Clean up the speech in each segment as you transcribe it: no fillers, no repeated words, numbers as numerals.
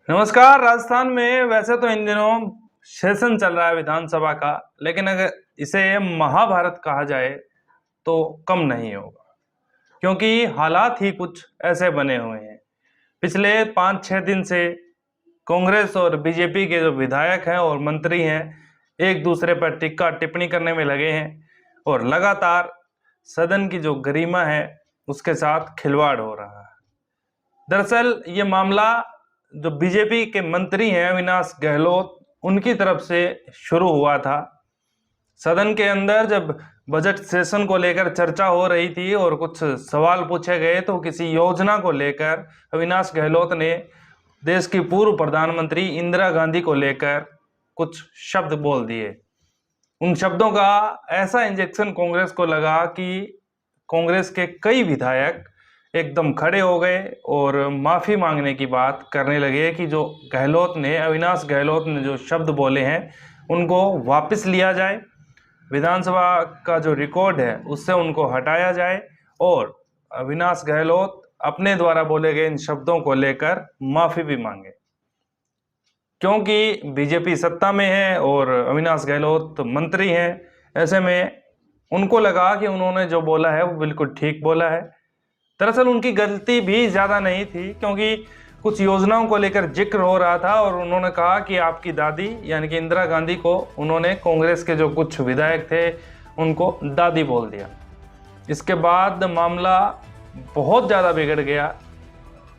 नमस्कार। राजस्थान में वैसे तो इन दिनों सेशन चल रहा है विधानसभा का, लेकिन अगर इसे महाभारत कहा जाए तो कम नहीं होगा, क्योंकि हालात ही कुछ ऐसे बने हुए हैं। पिछले 5-6 दिन से कांग्रेस और बीजेपी के जो विधायक हैं और मंत्री हैं, एक दूसरे पर टिक्का टिप्पणी करने में लगे हैं और लगातार सदन की जो गरिमा है उसके साथ खिलवाड़ हो रहा है। दरअसल ये मामला जो बीजेपी के मंत्री हैं अविनाश गहलोत, उनकी तरफ से शुरू हुआ था। सदन के अंदर जब बजट सेशन को लेकर चर्चा हो रही थी और कुछ सवाल पूछे गए तो किसी योजना को लेकर अविनाश गहलोत ने देश की पूर्व प्रधानमंत्री इंदिरा गांधी को लेकर कुछ शब्द बोल दिए। उन शब्दों का ऐसा इंजेक्शन कांग्रेस को लगा कि कांग्रेस के कई विधायक एकदम खड़े हो गए और माफ़ी मांगने की बात करने लगे कि जो अविनाश गहलोत ने जो शब्द बोले हैं उनको वापस लिया जाए, विधानसभा का जो रिकॉर्ड है उससे उनको हटाया जाए और अविनाश गहलोत अपने द्वारा बोले गए इन शब्दों को लेकर माफ़ी भी मांगे। क्योंकि बीजेपी सत्ता में है और अविनाश गहलोत मंत्री हैं, ऐसे में उनको लगा कि उन्होंने जो बोला है वो बिल्कुल ठीक बोला है। दरअसल उनकी गलती भी ज़्यादा नहीं थी, क्योंकि कुछ योजनाओं को लेकर जिक्र हो रहा था और उन्होंने कहा कि आपकी दादी यानी कि इंदिरा गांधी को उन्होंने कांग्रेस के जो कुछ विधायक थे उनको दादी बोल दिया। इसके बाद मामला बहुत ज़्यादा बिगड़ गया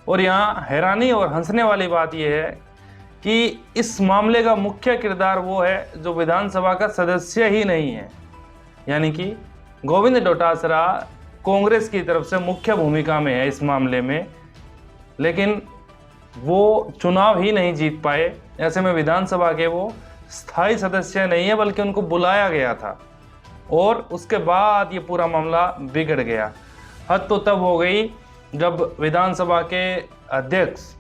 और यहाँ हैरानी और हंसने वाली बात यह है कि इस मामले का मुख्य किरदार वो है जो विधानसभा का सदस्य ही नहीं है, यानी कि गोविंद डोटासरा कांग्रेस की तरफ से मुख्य भूमिका में है इस मामले में, लेकिन वो चुनाव ही नहीं जीत पाए। ऐसे में विधानसभा के वो स्थायी सदस्य नहीं है, बल्कि उनको बुलाया गया था और उसके बाद ये पूरा मामला बिगड़ गया। हद तो तब हो गई जब विधानसभा के अध्यक्ष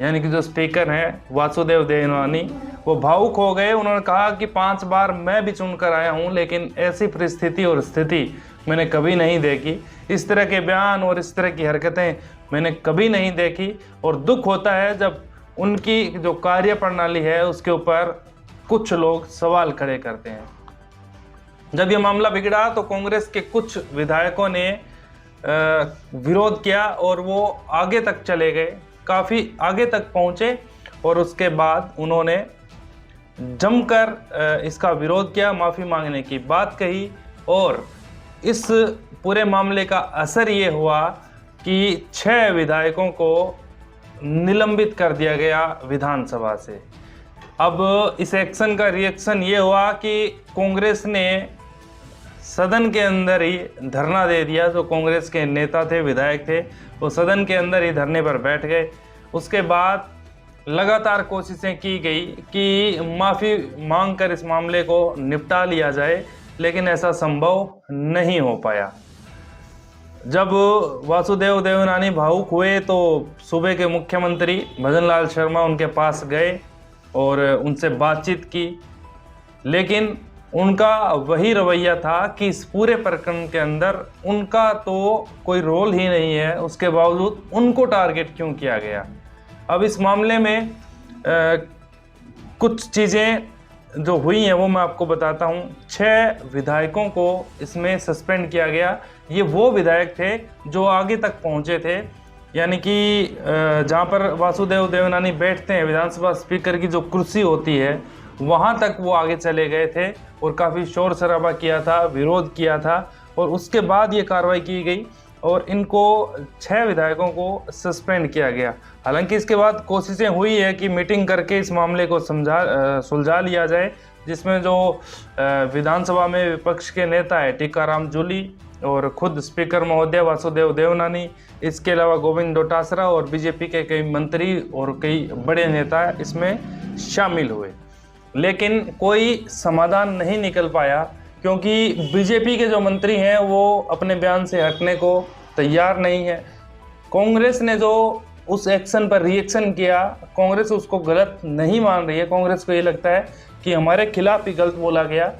यानी कि जो स्पीकर हैं वासुदेव देवनानी, वो भावुक हो गए। उन्होंने कहा कि 5 बार मैं भी चुनकर आया हूं, लेकिन ऐसी परिस्थिति और स्थिति मैंने कभी नहीं देखी। इस तरह के बयान और इस तरह की हरकतें मैंने कभी नहीं देखी और दुख होता है जब उनकी जो कार्य प्रणाली है उसके ऊपर कुछ लोग सवाल खड़े करते हैं। जब ये मामला बिगड़ा तो कांग्रेस के कुछ विधायकों ने विरोध किया और वो आगे तक चले गए, काफ़ी आगे तक पहुँचे और उसके बाद उन्होंने जमकर इसका विरोध किया, माफ़ी मांगने की बात कही और इस पूरे मामले का असर ये हुआ कि 6 विधायकों को निलंबित कर दिया गया विधानसभा से। अब इस एक्शन का रिएक्शन ये हुआ कि कांग्रेस ने सदन के अंदर ही धरना दे दिया। जो कांग्रेस के नेता थे, विधायक थे, वो सदन के अंदर ही धरने पर बैठ गए। उसके बाद लगातार कोशिशें की गई कि माफ़ी मांगकर इस मामले को निपटा लिया जाए, लेकिन ऐसा संभव नहीं हो पाया। जब वासुदेव देवनानी भावुक हुए तो सूबे के मुख्यमंत्री भजन लाल शर्मा उनके पास गए और उनसे बातचीत की, लेकिन उनका वही रवैया था कि इस पूरे प्रकरण के अंदर उनका तो कोई रोल ही नहीं है, उसके बावजूद उनको टारगेट क्यों किया गया। अब इस मामले में कुछ चीज़ें जो हुई हैं वो मैं आपको बताता हूँ। 6 विधायकों को इसमें सस्पेंड किया गया। ये वो विधायक थे जो आगे तक पहुँचे थे, यानी कि जहाँ पर वासुदेव देवनानी बैठते हैं, विधानसभा स्पीकर की जो कुर्सी होती है, वहाँ तक वो आगे चले गए थे और काफ़ी शोर शराबा किया था, विरोध किया था और उसके बाद ये कार्रवाई की गई और इनको 6 विधायकों को सस्पेंड किया गया। हालांकि इसके बाद कोशिशें हुई है कि मीटिंग करके इस मामले को सुलझा लिया जाए, जिसमें जो विधानसभा में विपक्ष के नेता है टीकाराम जूली और खुद स्पीकर महोदय वासुदेव देवनानी, इसके अलावा गोविंद डोटासरा और बीजेपी के कई मंत्री और कई बड़े नेता इसमें शामिल हुए, लेकिन कोई समाधान नहीं निकल पाया, क्योंकि बीजेपी के जो मंत्री हैं वो अपने बयान से हटने को तैयार नहीं है। कांग्रेस ने जो उस एक्शन पर रिएक्शन किया, कांग्रेस उसको गलत नहीं मान रही है। कांग्रेस को ये लगता है कि हमारे खिलाफ ही गलत बोला गया,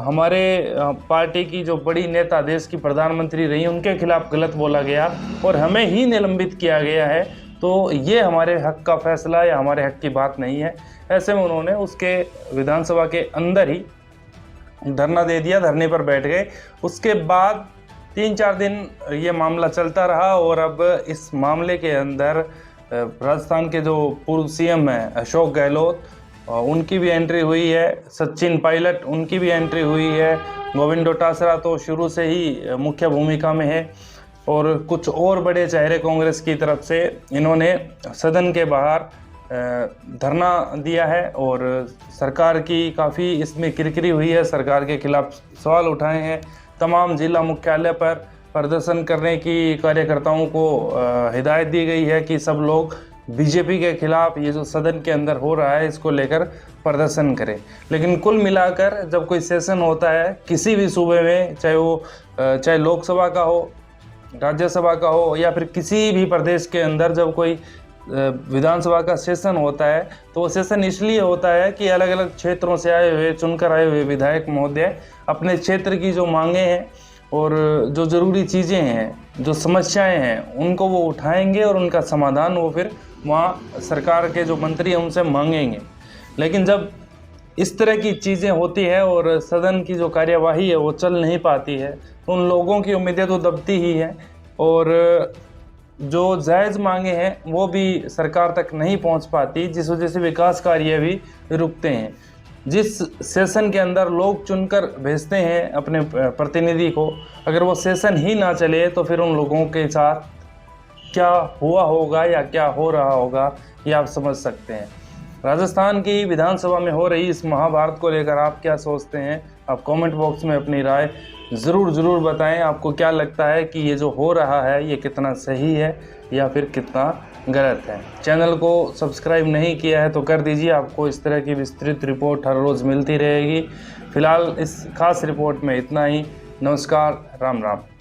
हमारे पार्टी की जो बड़ी नेता देश की प्रधानमंत्री रही उनके खिलाफ गलत बोला गया और हमें ही निलंबित किया गया है। तो ये हमारे हक का फैसला या हमारे हक की बात नहीं है। ऐसे में उन्होंने उसके विधानसभा के अंदर ही धरना दे दिया, धरने पर बैठ गए। उसके बाद 3-4 दिन ये मामला चलता रहा और अब इस मामले के अंदर राजस्थान के जो पूर्व सीएम हैं अशोक गहलोत, उनकी भी एंट्री हुई है, सचिन पायलट उनकी भी एंट्री हुई है, गोविंद डोटासरा तो शुरू से ही मुख्य भूमिका में है, और कुछ और बड़े चेहरे कांग्रेस की तरफ से इन्होंने सदन के बाहर धरना दिया है और सरकार की काफ़ी इसमें किरकिरी हुई है, सरकार के खिलाफ सवाल उठाए हैं। तमाम जिला मुख्यालय पर प्रदर्शन करने की कार्यकर्ताओं को हिदायत दी गई है कि सब लोग बीजेपी के खिलाफ ये जो सदन के अंदर हो रहा है इसको लेकर प्रदर्शन करें। लेकिन कुल मिलाकर जब कोई सेशन होता है किसी भी सूबे में, चाहे लोकसभा का हो, राज्यसभा का हो या फिर किसी भी प्रदेश के अंदर जब कोई विधानसभा का सेशन होता है तो वो सेशन इसलिए होता है कि अलग अलग क्षेत्रों से आए हुए, चुनकर आए हुए विधायक महोदय अपने क्षेत्र की जो मांगे हैं और जो ज़रूरी चीज़ें हैं, जो समस्याएं हैं, उनको वो उठाएंगे और उनका समाधान वो फिर वहाँ सरकार के जो मंत्री हैं उनसे मांगेंगे। लेकिन जब इस तरह की चीज़ें होती है और सदन की जो कार्यवाही है वो चल नहीं पाती है तो उन लोगों की उम्मीदें तो दबती ही हैं और जो जायज़ मांगे हैं वो भी सरकार तक नहीं पहुंच पाती, जिस वजह से विकास कार्य भी रुकते हैं। जिस सेशन के अंदर लोग चुनकर भेजते हैं अपने प्रतिनिधि को, अगर वो सेशन ही ना चले तो फिर उन लोगों के साथ क्या हुआ होगा या क्या हो रहा होगा ये आप समझ सकते हैं। राजस्थान की विधानसभा में हो रही इस महाभारत को लेकर आप क्या सोचते हैं? आप कमेंट बॉक्स में अपनी राय ज़रूर बताएं। आपको क्या लगता है कि ये जो हो रहा है ये कितना सही है या फिर कितना गलत है? चैनल को सब्सक्राइब नहीं किया है तो कर दीजिए, आपको इस तरह की विस्तृत रिपोर्ट हर रोज़ मिलती रहेगी। फिलहाल इस खास रिपोर्ट में इतना ही। नमस्कार, राम राम।